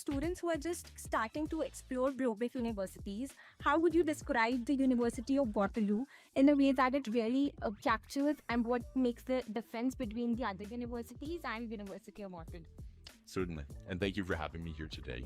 students who are just starting to explore global universities, how would you describe the University of Waterloo in a way that it really captures and what makes the difference between the other universities and University of Waterloo? Certainly. And thank you for having me here today.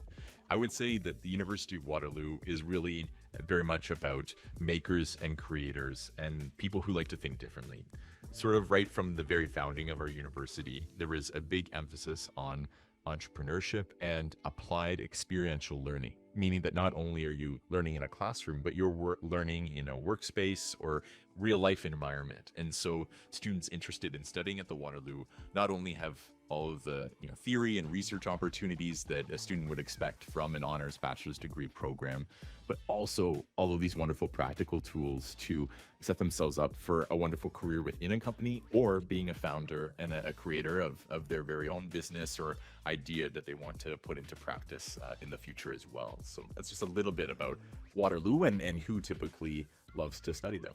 I would say that the University of Waterloo is really very much about makers and creators and people who like to think differently. Sort of right from the very founding of our university, there is a big emphasis on entrepreneurship and applied experiential learning, meaning that not only are you learning in a classroom, but you're learning in a workspace or real life environment. And so students interested in studying at the Waterloo not only have all of the theory and research opportunities that a student would expect from an honors bachelor's degree program, but also all of these wonderful practical tools to set themselves up for a wonderful career within a company or being a founder and a creator of their very own business or idea that they want to put into practice in the future as well. So that's just a little bit about Waterloo and who typically loves to study there.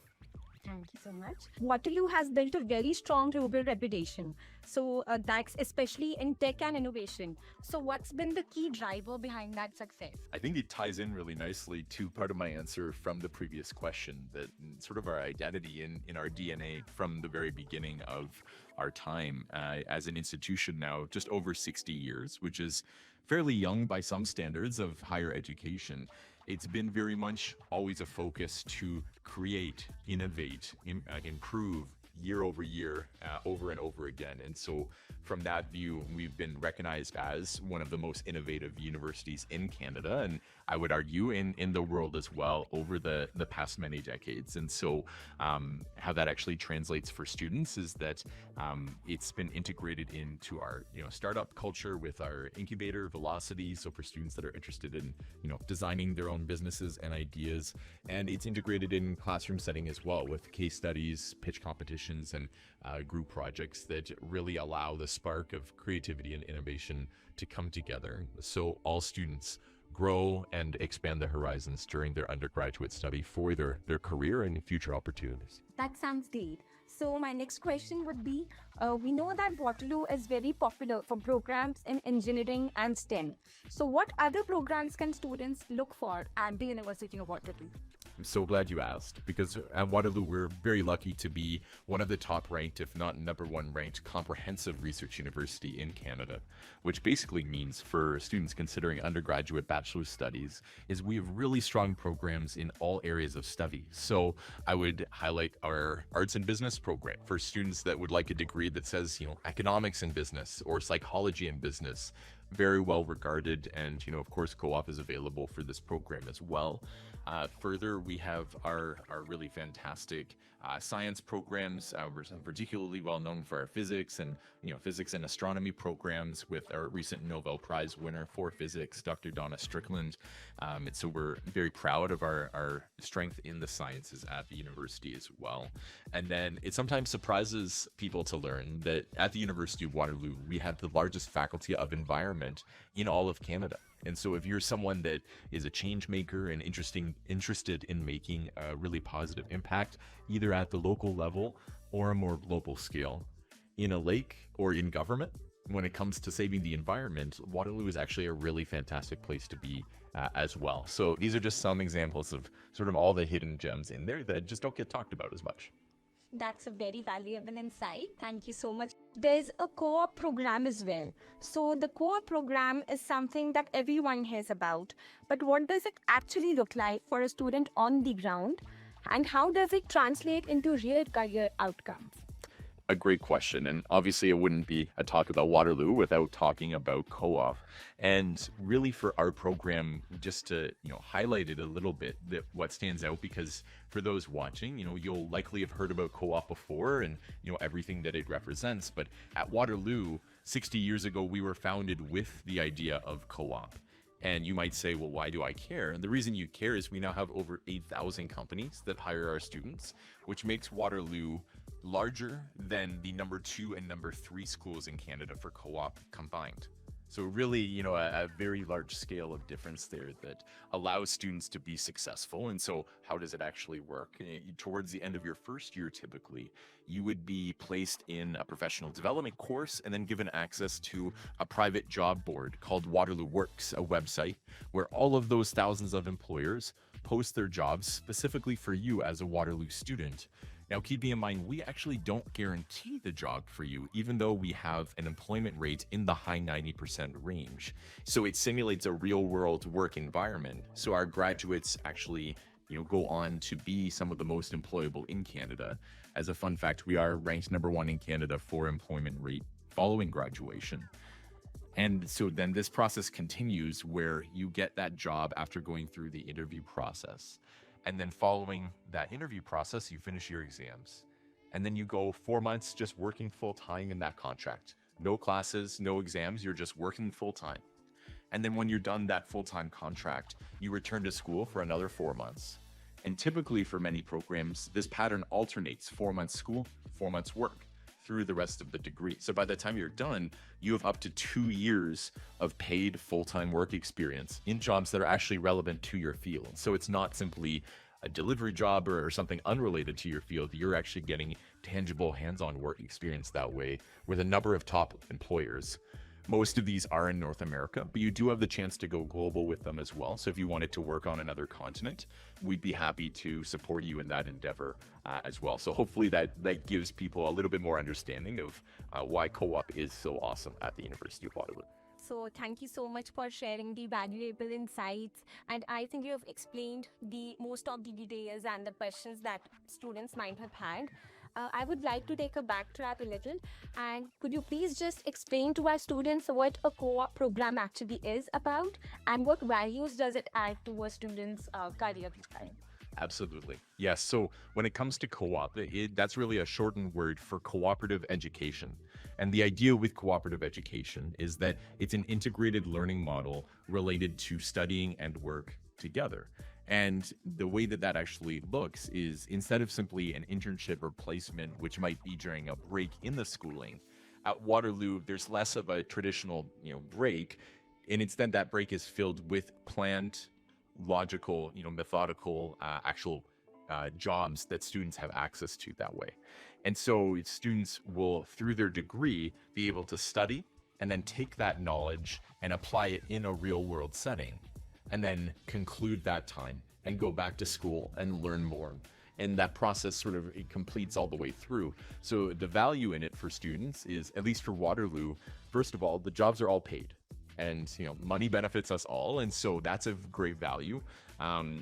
Thank you so much. Waterloo has built a very strong global reputation. So that's especially in tech and innovation. So what's been the key driver behind that success? I think it ties in really nicely to part of my answer from the previous question, that sort of our identity in our DNA from the very beginning of our time as an institution now, just over 60 years, which is fairly young by some standards of higher education. It's been very much always a focus to create, innovate, improve year over year, over and over again. And so from that view, we've been recognized as one of the most innovative universities in Canada, and I would argue in the world as well over the past many decades. And so how that actually translates for students is that it's been integrated into our startup culture with our incubator velocity. So for students that are interested in designing their own businesses and ideas, and it's integrated in classroom setting as well with case studies, pitch competitions, and group projects that really allow the spark of creativity and innovation to come together. So all students grow and expand their horizons during their undergraduate study for their career and future opportunities. That sounds great. So my next question would be, we know that Waterloo is very popular for programs in engineering and STEM. So what other programs can students look for at the University of Waterloo? I'm so glad you asked, because at Waterloo, we're very lucky to be one of the top ranked, if not number one ranked, comprehensive research university in Canada, which basically means for students considering undergraduate bachelor's studies is we have really strong programs in all areas of study. So I would highlight our arts and business program for students that would like a degree that says, economics in business or psychology in business. Very well regarded, and of course co-op is available for this program as well. Further, we have our really fantastic science programs. We're particularly well known for our physics and physics and astronomy programs with our recent Nobel Prize winner for physics, Dr. Donna Strickland. And so we're very proud of our strength in the sciences at the university as well. And then it sometimes surprises people to learn that at the University of Waterloo, we have the largest faculty of environment in all of Canada. And so if you're someone that is a change maker and interested in making a really positive impact, either at the local level or a more global scale, in a lake or in government, when it comes to saving the environment, Waterloo is actually a really fantastic place to be as well. So these are just some examples of sort of all the hidden gems in there that just don't get talked about as much. That's a very valuable insight. Thank you so much. There's a co-op program as well. So the co-op program is something that everyone hears about. But what does it actually look like for a student on the ground? And how does it translate into real career outcomes? A great question. And obviously it wouldn't be a talk about Waterloo without talking about co-op. And really for our program, just to highlight it a little bit, that what stands out, because for those watching, you'll likely have heard about co-op before and everything that it represents. But at Waterloo, 60 years ago, we were founded with the idea of co-op. And you might say, well, why do I care? And the reason you care is we now have over 8,000 companies that hire our students, which makes Waterloo larger than the number 2 and number 3 schools in Canada for co-op combined. So really, a very large scale of difference there that allows students to be successful. And so how does it actually work? Towards the end of your first year, typically, you would be placed in a professional development course and then given access to a private job board called Waterloo Works, a website where all of those thousands of employers post their jobs specifically for you as a Waterloo student. Now, keeping in mind, we actually don't guarantee the job for you, even though we have an employment rate in the high 90% range. So it simulates a real world work environment. So our graduates actually, go on to be some of the most employable in Canada. As a fun fact, we are ranked #1 in Canada for employment rate following graduation. And so then this process continues where you get that job after going through the interview process. And then following that interview process, you finish your exams. And then you go 4 months just working full time in that contract. No classes, no exams, you're just working full time. And then when you're done that full time contract, you return to school for another 4 months. And typically for many programs, this pattern alternates 4 months school, 4 months work through the rest of the degree. So by the time you're done, you have up to 2 years of paid full-time work experience in jobs that are actually relevant to your field. So it's not simply a delivery job or something unrelated to your field. You're actually getting tangible hands-on work experience that way with a number of top employers. Most of these are in North America, but you do have the chance to go global with them as well. So if you wanted to work on another continent, we'd be happy to support you in that endeavor as well. So hopefully that gives people a little bit more understanding of why co-op is so awesome at the University of Waterloo. So thank you so much for sharing the valuable insights. And I think you have explained the most of the details and the questions that students might have had. I would like to take a backtrack a little. And could you please just explain to our students what a co-op program actually is about and what values does it add to a student's career profile? Absolutely. Yes. So when it comes to co-op, that's really a shortened word for cooperative education. And the idea with cooperative education is that it's an integrated learning model related to studying and work together. And the way that that actually looks is instead of simply an internship or placement, which might be during a break in the schooling, at Waterloo, there's less of a traditional, break. And instead that break is filled with planned, logical, methodical, actual jobs that students have access to that way. And so students will, through their degree, be able to study and then take that knowledge and apply it in a real world setting, and then conclude that time and go back to school and learn more. And that process it completes all the way through. So the value in it for students is, at least for Waterloo, first of all, the jobs are all paid. And money benefits us all, and so that's a great value.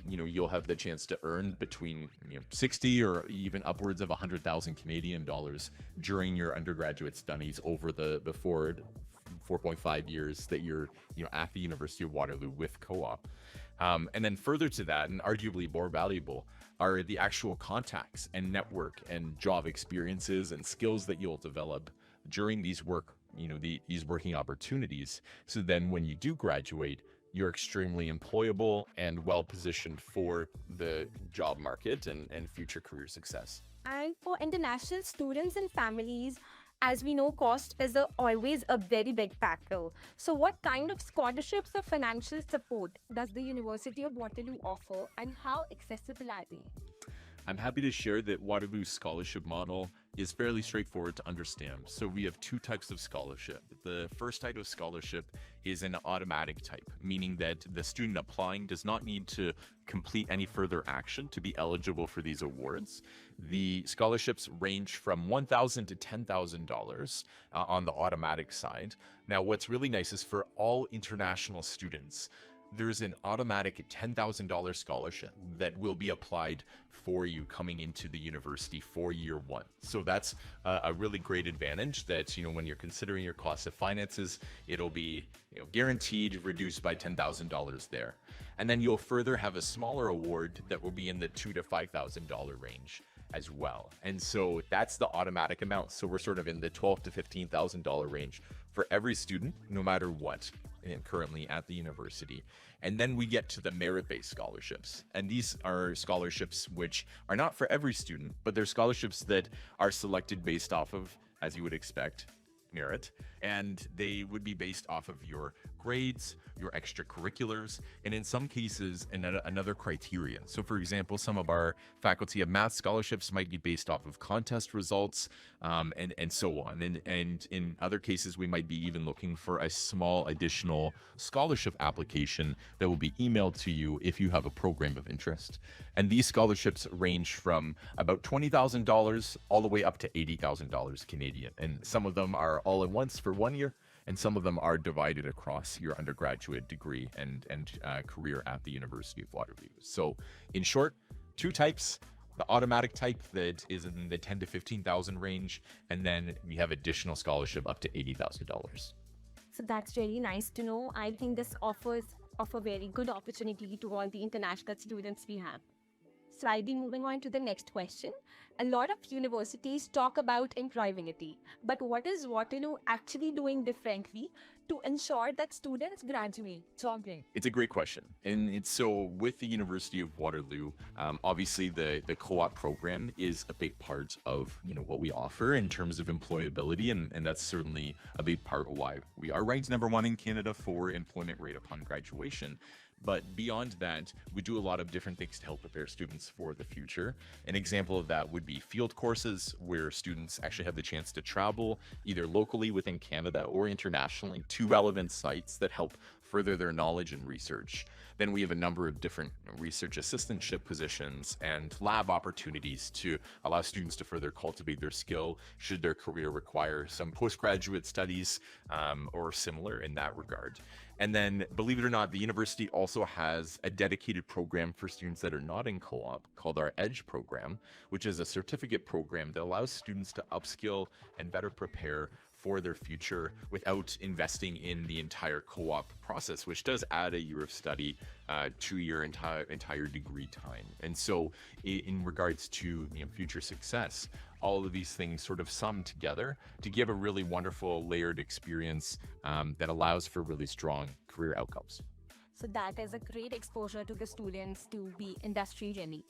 You'll have the chance to earn between 60 or even upwards of 100,000 Canadian dollars during your undergraduate studies over the 4.5 years that you're at the University of Waterloo with co-op. And then further to that, and arguably more valuable, are the actual contacts and network and job experiences and skills that you'll develop during these these working opportunities. So then when you do graduate, you're extremely employable and well positioned for the job market and future career success. And for international students and families, as we know, cost is always a very big factor. So what kind of scholarships or financial support does the University of Waterloo offer, and how accessible are they? I'm happy to share that Waterloo's scholarship model is fairly straightforward to understand. So we have two types of scholarship. The first type of scholarship is an automatic type, meaning that the student applying does not need to complete any further action to be eligible for these awards. The scholarships range from $1,000 to $10,000 on the automatic side. Now, what's really nice is for all international students, there's an automatic $10,000 scholarship that will be applied for you coming into the university for year one. So that's a really great advantage that, when you're considering your cost of finances, it'll be guaranteed reduced by $10,000 there. And then you'll further have a smaller award that will be in the $2,000 to $5,000 range as well. And so that's the automatic amount. So we're in the $12,000 to $15,000 range for every student, no matter what, currently at the university. And then we get to the merit-based scholarships. And these are scholarships which are not for every student, but they're scholarships that are selected based off of, as you would expect, merit, and they would be based off of your grades, your extracurriculars, and in some cases, another criteria. So, for example, some of our faculty of math scholarships might be based off of contest results, and so on. And in other cases, we might be even looking for a small additional scholarship application that will be emailed to you if you have a program of interest. And these scholarships range from about $20,000 all the way up to $80,000 Canadian. And some of them are all at once for 1 year, and some of them are divided across your undergraduate degree and career at the University of Waterloo. So in short, two types: the automatic type that is in the 10 to 15,000 range, and then we have additional scholarship up to $80,000. So that's really nice to know. I think this offers a very good opportunity to all the international students we have. Slightly moving on to the next question. A lot of universities talk about employability, but what is Waterloo actually doing differently to ensure that students graduate? It's a great question. And it's so with the University of Waterloo, obviously the co-op program is a big part of what we offer in terms of employability, and that's certainly a big part of why we are ranked #1 in Canada for employment rate upon graduation. But beyond that, we do a lot of different things to help prepare students for the future. An example of that would be field courses, where students actually have the chance to travel either locally within Canada or internationally to relevant sites that help further their knowledge and research. Then we have a number of different research assistantship positions and lab opportunities to allow students to further cultivate their skill should their career require some postgraduate studies or similar in that regard. And then, believe it or not, the university also has a dedicated program for students that are not in co-op called our EDGE program, which is a certificate program that allows students to upskill and better prepare for their future without investing in the entire co-op process, which does add a year of study to your entire degree time. And so in regards to future success, all of these things sort of sum together to give a really wonderful layered experience that allows for really strong career outcomes. So that is a great exposure to the students to be industry ready.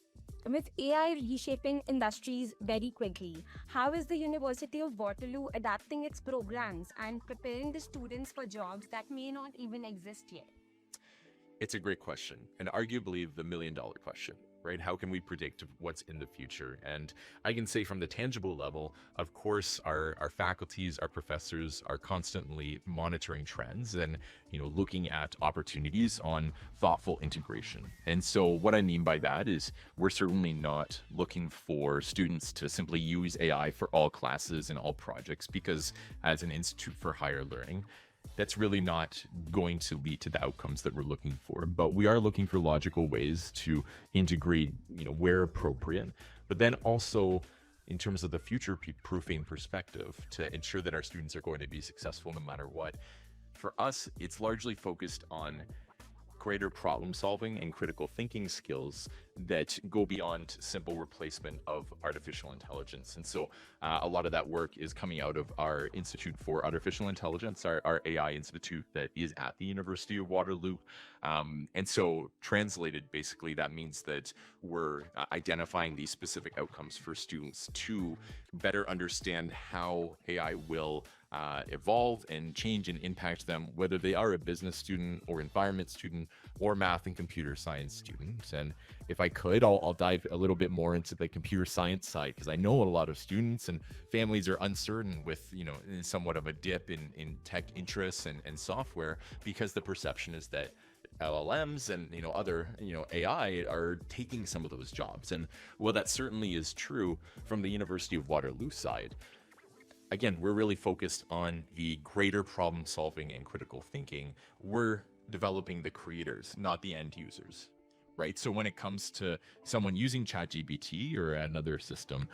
With AI reshaping industries very quickly, how is the University of Waterloo adapting its programs and preparing the students for jobs that may not even exist yet? It's a great question, and arguably the million-dollar question, right? How can we predict what's in the future? And I can say from the tangible level, of course, our faculties, our professors are constantly monitoring trends and looking at opportunities on thoughtful integration. And so what I mean by that is we're certainly not looking for students to simply use AI for all classes and all projects, because as an institute for higher learning, that's really not going to lead to the outcomes that we're looking for. But we are looking for logical ways to integrate, where appropriate, but then also in terms of the future-proofing perspective to ensure that our students are going to be successful no matter what. For us, it's largely focused on greater problem solving and critical thinking skills that go beyond simple replacement of artificial intelligence. And so a lot of that work is coming out of our Institute for Artificial Intelligence, our AI institute that is at the University of Waterloo. And so translated, basically, that means that we're identifying these specific outcomes for students to better understand how AI will evolve and change and impact them, whether they are a business student or environment student or math and computer science students. And if I could, I'll dive a little bit more into the computer science side, because I know a lot of students and families are uncertain with, somewhat of a dip in tech interests and software, because the perception is that LLMs and other AI are taking some of those jobs. And while that certainly is true from the University of Waterloo side, again, we're really focused on the greater problem solving and critical thinking. We're developing the creators, not the end users, right? So when it comes to someone using ChatGPT or another system,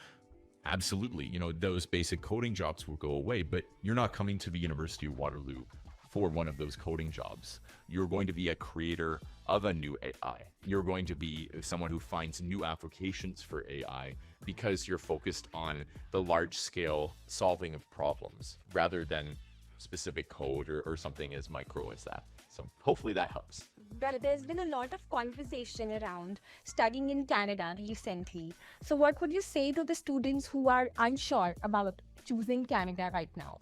absolutely, those basic coding jobs will go away, but you're not coming to the University of Waterloo for one of those coding jobs. You're going to be a creator of a new AI. You're going to be someone who finds new applications for AI because you're focused on the large scale solving of problems rather than specific code or something as micro as that. So hopefully that helps. Well, there's been a lot of conversation around studying in Canada recently. So what would you say to the students who are unsure about choosing Canada right now?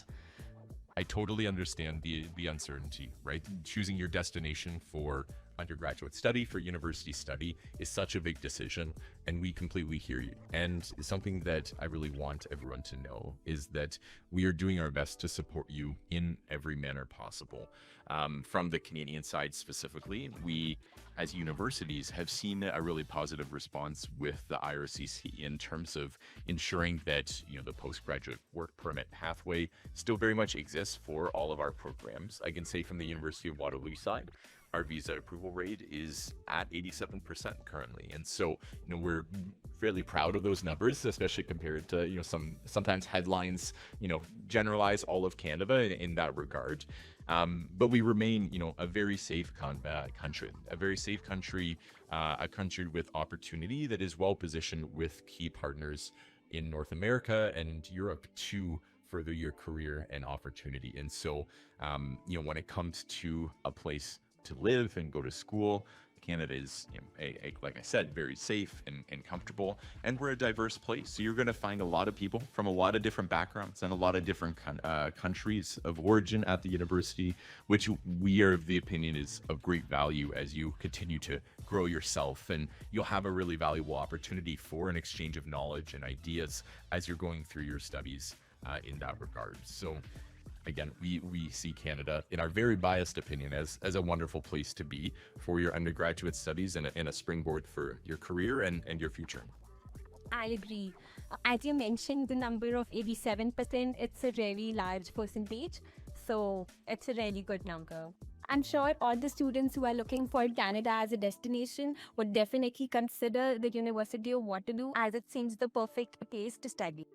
I totally understand the uncertainty, right? Choosing your destination for undergraduate study, for university study, is such a big decision, and we completely hear you. And something that I really want everyone to know is that we are doing our best to support you in every manner possible. From the Canadian side specifically, we as universities have seen a really positive response with the IRCC in terms of ensuring that the postgraduate work permit pathway still very much exists for all of our programs. I can say from the University of Waterloo side, our visa approval rate is at 87% currently, and so we're fairly proud of those numbers, especially compared to sometimes headlines generalize all of Canada in that regard. But we remain a very safe country, a country with opportunity that is well positioned with key partners in North America and Europe to further your career and opportunity. And so when it comes to a place to live and go to school, Canada is, like I said, very safe and comfortable, and we're a diverse place. So you're going to find a lot of people from a lot of different backgrounds and a lot of different countries of origin at the university, which we are of the opinion is of great value as you continue to grow yourself, and you'll have a really valuable opportunity for an exchange of knowledge and ideas as you're going through your studies in that regard. So again, we see Canada, in our very biased opinion, as a wonderful place to be for your undergraduate studies and a springboard for your career and your future. I agree. As you mentioned, the number of 87%, it's a really large percentage. So it's a really good number. I'm sure all the students who are looking for Canada as a destination would definitely consider the University of Waterloo, as it seems the perfect place to study.